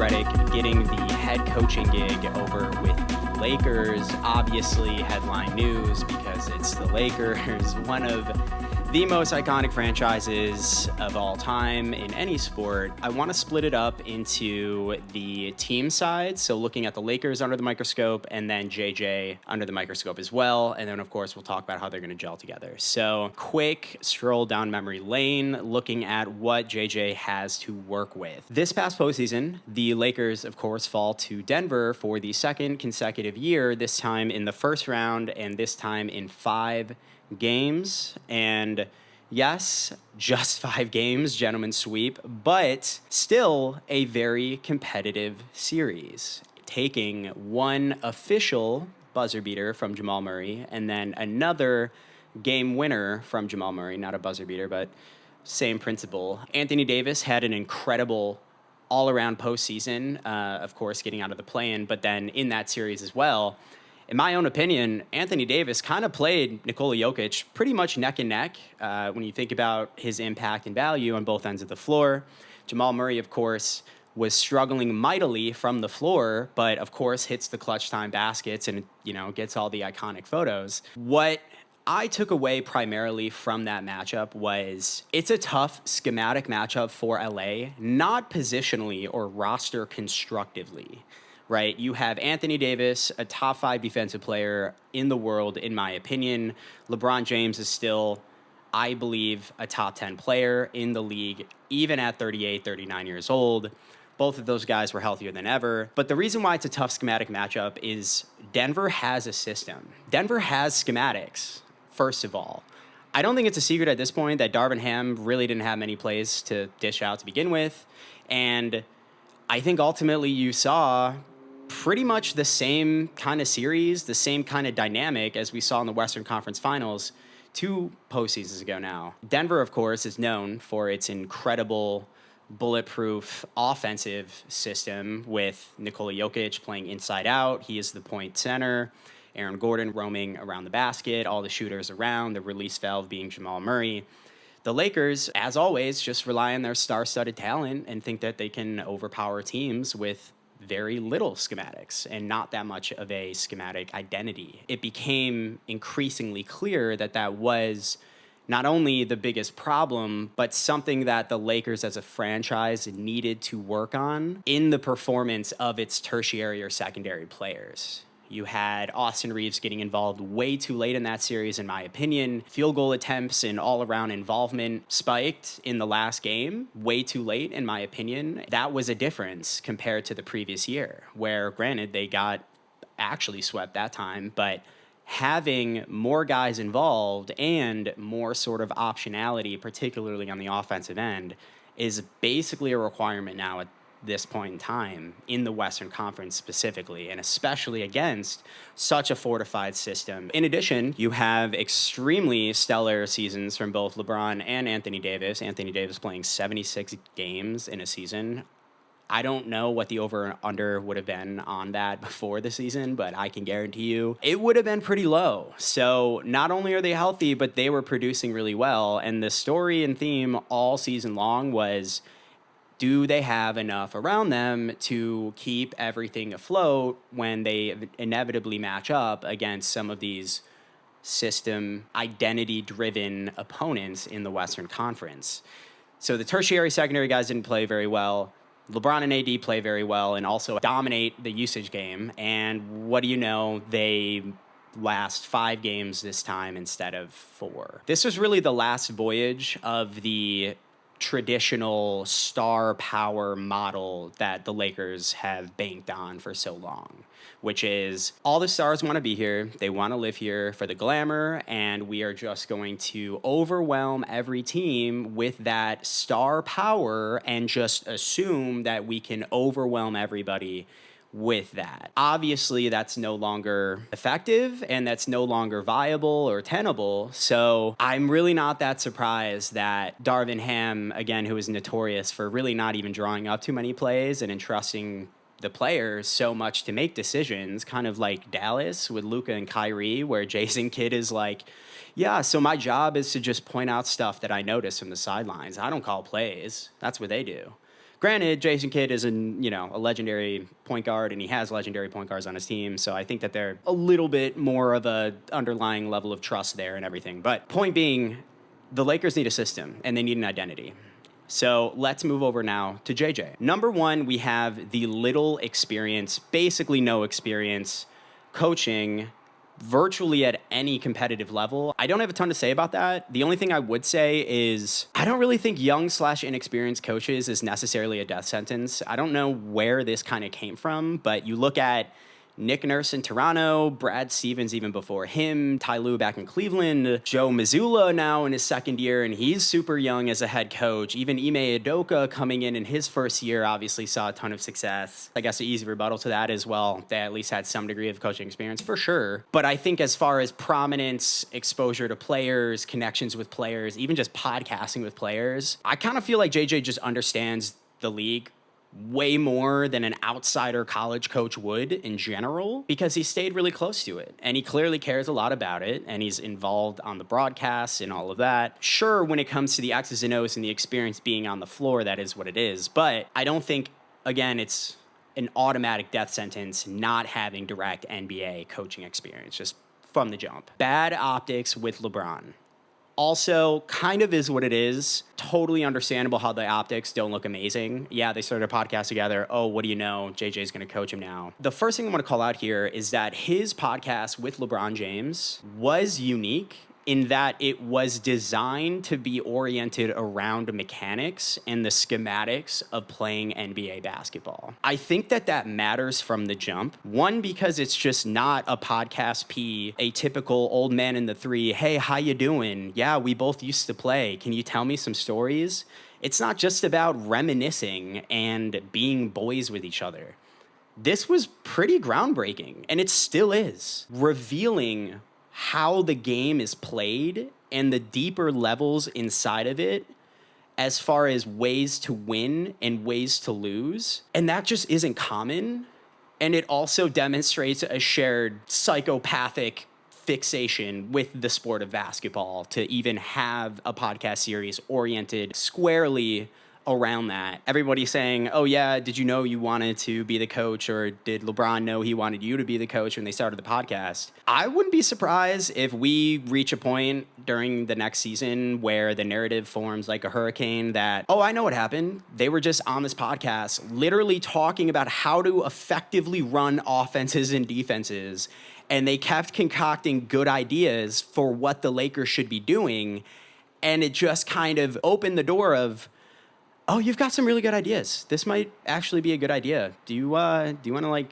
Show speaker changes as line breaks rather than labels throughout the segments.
Reddick getting the head coaching gig over with the Lakers. Obviously, headline news because it's the Lakers, one of the most iconic franchises of all time in any sport. I want to split it up into the team side, so looking at the Lakers under the microscope, and then JJ under the microscope as well. And then, of course, we'll talk about how they're going to gel together. So, quick stroll down memory lane, looking at what JJ has to work with. This past postseason, the Lakers, of course, fall to Denver for the second consecutive year, this time in the first round, and this time in 5 games. And yes, just 5 games, gentlemen sweep, but still a very competitive series, taking one official buzzer beater from Jamal Murray and then another game winner from Jamal Murray, not a buzzer beater, but same principle. Anthony Davis had an incredible all-around postseason, of course, getting out of the play-in, but then in that series as well. In my own opinion, Anthony Davis kind of played Nikola Jokic pretty much neck and neck when you think about his impact and value on both ends of the floor. Jamal Murray, of course, was struggling mightily from the floor, but of course hits the clutch time baskets and, gets all the iconic photos. What I took away primarily from that matchup was it's a tough schematic matchup for LA, not positionally or roster constructively. Right, you have Anthony Davis, a top 5 defensive player in the world, in my opinion. LeBron James is still, I believe, a top 10 player in the league, even at 38, 39 years old. Both of those guys were healthier than ever. But the reason why it's a tough schematic matchup is Denver has a system. Denver has schematics, first of all. I don't think it's a secret at this point that Darvin Ham really didn't have many plays to dish out to begin with. And I think ultimately you saw pretty much the same kind of series, the same kind of dynamic as we saw in the Western Conference Finals 2 postseasons ago now. Denver, of course, is known for its incredible bulletproof offensive system with Nikola Jokic playing inside out. He is the point center. Aaron Gordon roaming around the basket, all the shooters around, the release valve being Jamal Murray. The Lakers, as always, just rely on their star-studded talent and think that they can overpower teams with very little schematics and not that much of a schematic identity. It became increasingly clear that that was not only the biggest problem, but something that the Lakers as a franchise needed to work on in the performance of its tertiary or secondary players. You had Austin Reeves getting involved way too late in that series, in my opinion. Field goal attempts and all-around involvement spiked in the last game way too late, in my opinion. That was a difference compared to the previous year, where, granted, they got actually swept that time, but having more guys involved and more sort of optionality, particularly on the offensive end, is basically a requirement now at this point in time in the Western Conference specifically, and especially against such a fortified system. In addition, you have extremely stellar seasons from both LeBron and Anthony Davis. Anthony Davis playing 76 games in a season. I don't know what the over and under would have been on that before the season, but I can guarantee you it would have been pretty low. So not only are they healthy, but they were producing really well. And the story and theme all season long was, do they have enough around them to keep everything afloat when they inevitably match up against some of these system identity-driven opponents in the Western Conference? So the tertiary, secondary guys didn't play very well. LeBron and AD play very well and also dominate the usage game. And what do you know? They last 5 games this time instead of 4. This was really the last voyage of the traditional star power model that the Lakers have banked on for so long, which is all the stars want to be here. They want to live here for the glamour, and we are just going to overwhelm every team with that star power and just assume that we can overwhelm everybody with that. Obviously, that's no longer effective and that's no longer viable or tenable. So I'm really not that surprised that Darvin Ham, again, who is notorious for really not even drawing up too many plays and entrusting the players so much to make decisions, kind of like Dallas with Luka and Kyrie, where Jason Kidd is like, yeah, so my job is to just point out stuff that I notice from the sidelines. I don't call plays. That's what they do. Granted, Jason Kidd is a legendary point guard, and he has legendary point guards on his team, so I think that they're a little bit more of a underlying level of trust there and everything. But point being, the Lakers need a system, and they need an identity. So let's move over now to JJ. Number one, we have the little experience, basically no experience, coaching virtually at any competitive level. I don't have a ton to say about that. The only thing I would say is I don't really think young/inexperienced coaches is necessarily a death sentence. I don't know where this kind of came from, but you look at Nick Nurse in Toronto, Brad Stevens even before him, Ty Lue back in Cleveland, Joe Mazzulla now in his second year, and he's super young as a head coach. Even Ime Udoka coming in his first year obviously saw a ton of success. I guess an easy rebuttal to that as well. They at least had some degree of coaching experience for sure. But I think as far as prominence, exposure to players, connections with players, even just podcasting with players, I kind of feel like JJ just understands the league way more than an outsider college coach would in general, because he stayed really close to it and he clearly cares a lot about it, and he's involved on the broadcasts and all of that. Sure, when it comes to the X's and O's and the experience being on the floor, that is what it is, but I don't think, again, it's an automatic death sentence not having direct NBA coaching experience just from the jump. Bad optics with LeBron. Also, kind of is what it is. Totally understandable how the optics don't look amazing. Yeah, they started a podcast together. Oh, what do you know? JJ's going to coach him now. The first thing I want to call out here is that his podcast with LeBron James was unique in that it was designed to be oriented around mechanics and the schematics of playing NBA basketball. I think that matters from the jump. One, because it's just not a podcast a typical old man in the three, hey, how you doing? Yeah, we both used to play. Can you tell me some stories? It's not just about reminiscing and being boys with each other. This was pretty groundbreaking, and it still is, revealing how the game is played and the deeper levels inside of it as far as ways to win and ways to lose. And that just isn't common. And it also demonstrates a shared psychopathic fixation with the sport of basketball to even have a podcast series oriented squarely around that. Everybody's saying, oh yeah, did you know you wanted to be the coach, or did LeBron know he wanted you to be the coach when they started the podcast? I wouldn't be surprised if we reach a point during the next season where the narrative forms like a hurricane that, oh, I know what happened. They were just on this podcast literally talking about how to effectively run offenses and defenses, and they kept concocting good ideas for what the Lakers should be doing, and it just kind of opened the door of, oh, you've got some really good ideas. This might actually be a good idea. Do you want to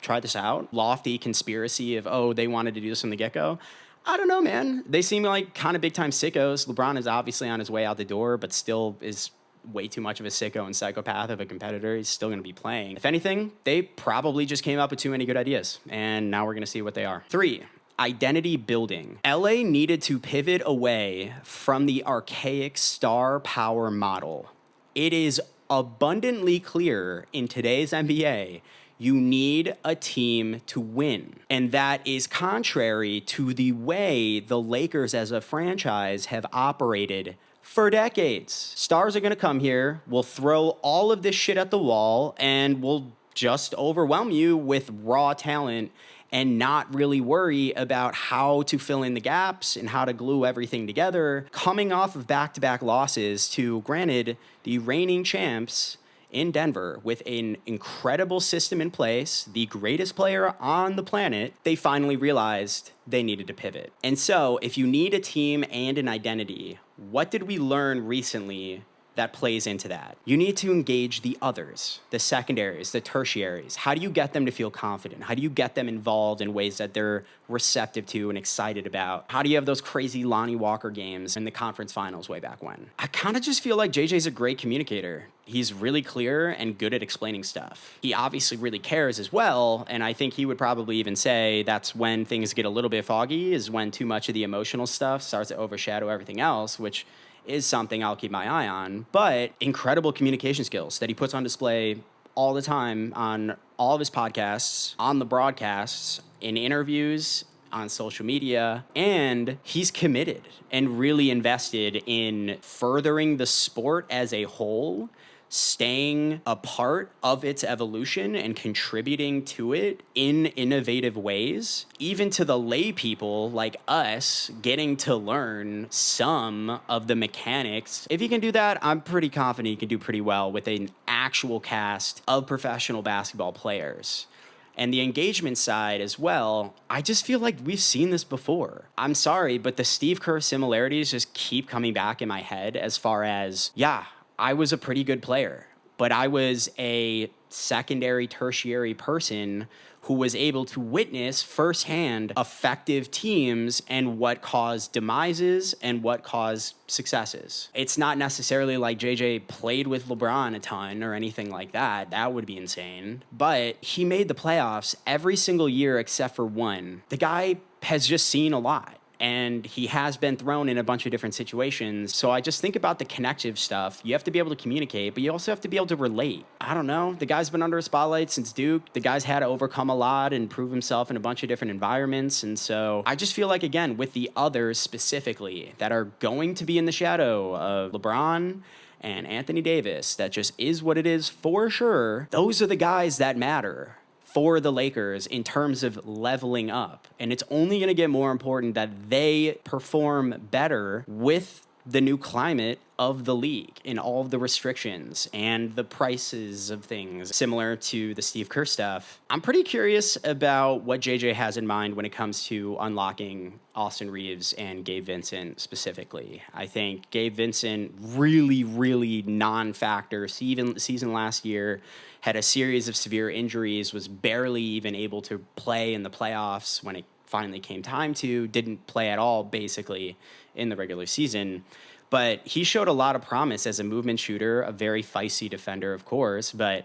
try this out? Lofty conspiracy of, oh, they wanted to do this from the get-go. I don't know, man. They seem like kind of big-time sickos. LeBron is obviously on his way out the door, but still is way too much of a sicko and psychopath of a competitor. He's still going to be playing. If anything, they probably just came up with too many good ideas, and now we're going to see what they are. 3. Identity building. LA needed to pivot away from the archaic star power model. It is abundantly clear in today's NBA, you need a team to win. And that is contrary to the way the Lakers as a franchise have operated for decades. Stars are going to come here, we'll throw all of this shit at the wall, and we'll just overwhelm you with raw talent and not really worry about how to fill in the gaps and how to glue everything together. Coming off of back-to-back losses to, granted, the reigning champs in Denver with an incredible system in place, the greatest player on the planet, they finally realized they needed to pivot. And so if you need a team and an identity, what did we learn recently that plays into that? You need to engage the others, the secondaries, the tertiaries. How do you get them to feel confident? How do you get them involved in ways that they're receptive to and excited about? How do you have those crazy Lonnie Walker games in the conference finals way back when? I kind of just feel like JJ's a great communicator. He's really clear and good at explaining stuff. He obviously really cares as well, and I think he would probably even say that's when things get a little bit foggy, is when too much of the emotional stuff starts to overshadow everything else, which is something I'll keep my eye on. But incredible communication skills that he puts on display all the time on all of his podcasts, on the broadcasts, in interviews, on social media, and he's committed and really invested in furthering the sport as a whole staying a part of its evolution and contributing to it in innovative ways, even to the lay people like us getting to learn some of the mechanics. If you can do that, I'm pretty confident you can do pretty well with an actual cast of professional basketball players. And the engagement side as well, I just feel like we've seen this before. I'm sorry, but the Steve Kerr similarities just keep coming back in my head as far as, yeah, I was a pretty good player, but I was a secondary, tertiary person who was able to witness firsthand effective teams and what caused demises and what caused successes. It's not necessarily like JJ played with LeBron a ton or anything like that. That would be insane. But he made the playoffs every single year except for one. The guy has just seen a lot. And he has been thrown in a bunch of different situations. So I just think about the connective stuff. You have to be able to communicate, but you also have to be able to relate. I don't know. The guy's been under a spotlight since Duke. The guy's had to overcome a lot and prove himself in a bunch of different environments. And so I just feel like, again, with the others specifically that are going to be in the shadow of LeBron and Anthony Davis, that just is what it is for sure. Those are the guys that matter for the Lakers in terms of leveling up. And it's only going to get more important that they perform better with the new climate of the league and all of the restrictions and the prices of things similar to the Steve Kerr stuff. I'm pretty curious about what JJ has in mind when it comes to unlocking Austin Reeves and Gabe Vincent specifically. I think Gabe Vincent really non-factor season last year, had a series of severe injuries, was barely even able to play in the playoffs when it finally came time to, didn't play at all basically in the regular season. But he showed a lot of promise as a movement shooter, a very feisty defender, of course, but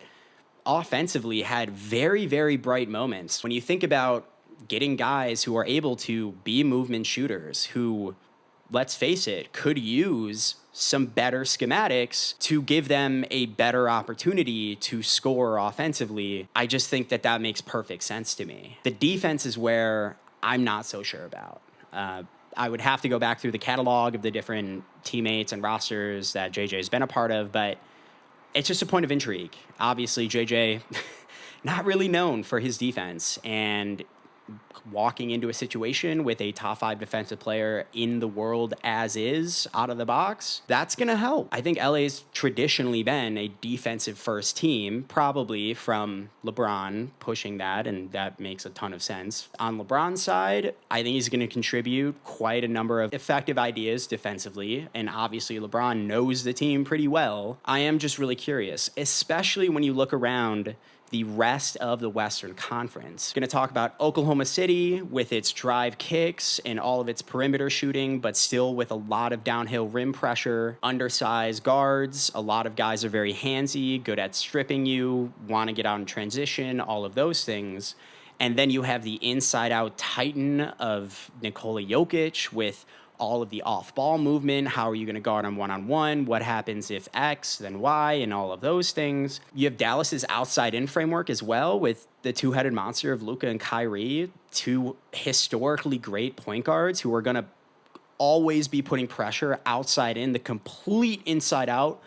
offensively had very bright moments. When you think about getting guys who are able to be movement shooters, who, let's face it, could use some better schematics to give them a better opportunity to score offensively, I just think that that makes perfect sense to me. The defense is where I'm not so sure about. I would have to go back through the catalog of the different teammates and rosters that JJ has been a part of, but it's just a point of intrigue. Obviously, JJ, not really known for his defense, and walking into a situation with a top 5 defensive player in the world as is, out of the box, that's going to help. I think LA's traditionally been a defensive first team, probably from LeBron pushing that, and that makes a ton of sense. On LeBron's side, I think he's going to contribute quite a number of effective ideas defensively, and obviously LeBron knows the team pretty well. I am just really curious, especially when you look around the rest of the Western Conference. Going to talk about Oklahoma City with its drive kicks and all of its perimeter shooting, but still with a lot of downhill rim pressure, undersized guards. A lot of guys are very handsy, good at stripping you, want to get out in transition, all of those things. And then you have the inside-out titan of Nikola Jokic with all of the off-ball movement. How are you going to guard him one-on-one? What happens if X, then Y, and all of those things. You have Dallas's outside-in framework as well with the two-headed monster of Luka and Kyrie, two historically great point guards who are going to always be putting pressure outside in, the complete inside-out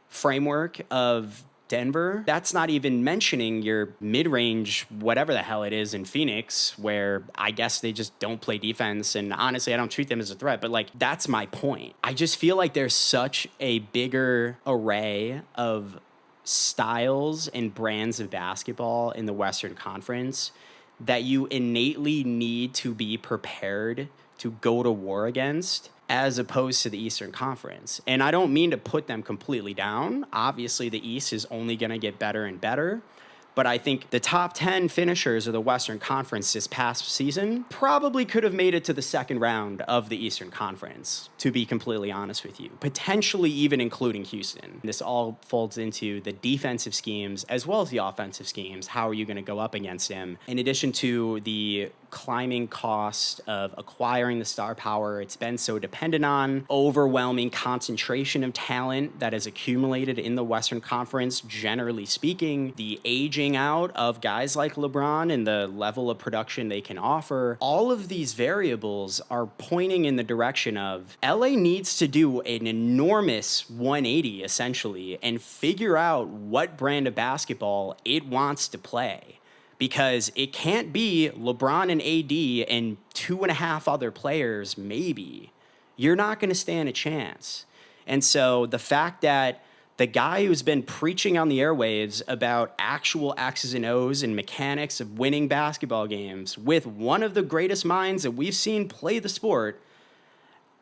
framework of Denver. That's not even mentioning your mid-range, whatever the hell it is in Phoenix, where I guess they just don't play defense. And honestly, I don't treat them as a threat, but like, that's my point. I just feel like there's such a bigger array of styles and brands of basketball in the Western Conference that you innately need to be prepared to go to war against, as opposed to the Eastern Conference. And I don't mean to put them completely down. Obviously, the East is only going to get better and better. But I think the top 10 finishers of the Western Conference this past season probably could have made it to the second round of the Eastern Conference, to be completely honest with you, potentially even including Houston. This all folds into the defensive schemes as well as the offensive schemes. How are you going to go up against him? In addition to the climbing cost of acquiring the star power it's been so dependent on, overwhelming concentration of talent that has accumulated in the Western Conference, generally speaking, the aging out of guys like LeBron and the level of production they can offer, all of these variables are pointing in the direction of LA needs to do an enormous 180, essentially, and figure out what brand of basketball it wants to play. Because it can't be LeBron and AD and 2.5 other players, maybe. You're not going to stand a chance. And so the fact that the guy who's been preaching on the airwaves about actual X's and O's and mechanics of winning basketball games with one of the greatest minds that we've seen play the sport,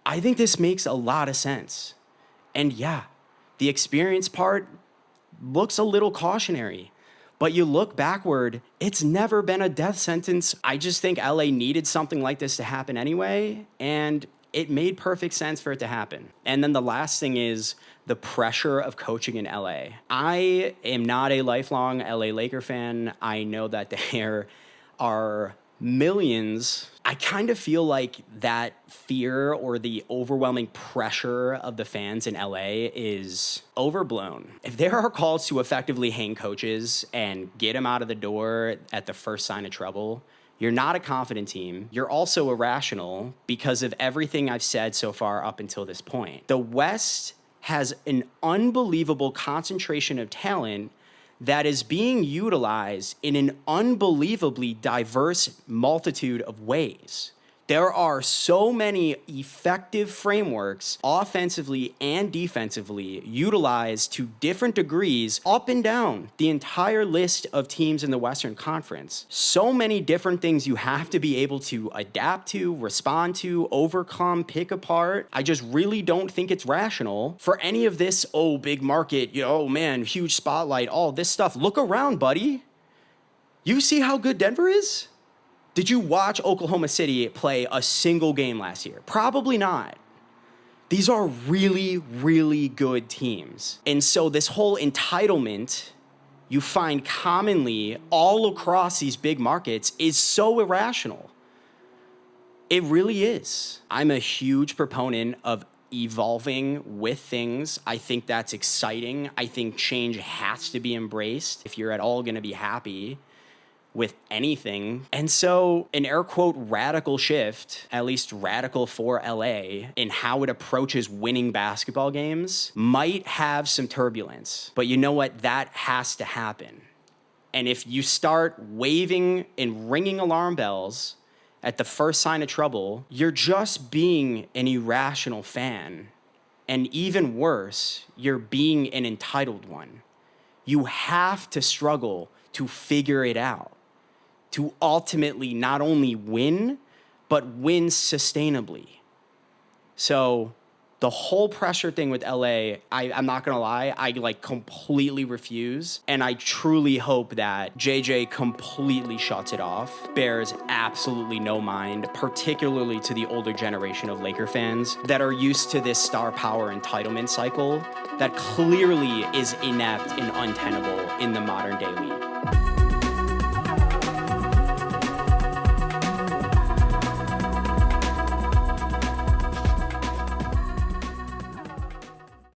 I think this makes a lot of sense. And yeah, the experience part looks a little cautionary. But you look backward, it's never been a death sentence. I just think LA needed something like this to happen anyway, and it made perfect sense for it to happen. And then the last thing is the pressure of coaching in LA. I am not a lifelong LA Laker fan. I know that there are millions. I kind of feel like that fear or the overwhelming pressure of the fans in LA is overblown. If there are calls to effectively hang coaches and get them out of the door at the first sign of trouble, you're not a confident team. You're also irrational because of everything I've said so far up until this point. The West has an unbelievable concentration of talent that is being utilized in an unbelievably diverse multitude of ways. There are so many effective frameworks, offensively and defensively, utilized to different degrees up and down the entire list of teams in the Western Conference. So many different things you have to be able to adapt to, respond to, overcome, pick apart. I just really don't think it's rational for any of this, oh, big market, oh man, huge spotlight, all this stuff. Look around, buddy. You see how good Denver is? Did you watch Oklahoma City play a single game last year? Probably not. These are really, really good teams. And so this whole entitlement you find commonly all across these big markets is so irrational. It really is. I'm a huge proponent of evolving with things. I think that's exciting. I think change has to be embraced if you're at all going to be happy with anything. And so an air quote radical shift, at least radical for LA, in how it approaches winning basketball games might have some turbulence. But you know what? That has to happen. And if you start waving and ringing alarm bells at the first sign of trouble, you're just being an irrational fan. And even worse, you're being an entitled one. You have to struggle to figure it out, to ultimately not only win, but win sustainably. So the whole pressure thing with LA, I'm not gonna lie, I completely refuse. And I truly hope that JJ completely shuts it off, bears absolutely no mind, particularly to the older generation of Laker fans that are used to this star power entitlement cycle that clearly is inept and untenable in the modern day league.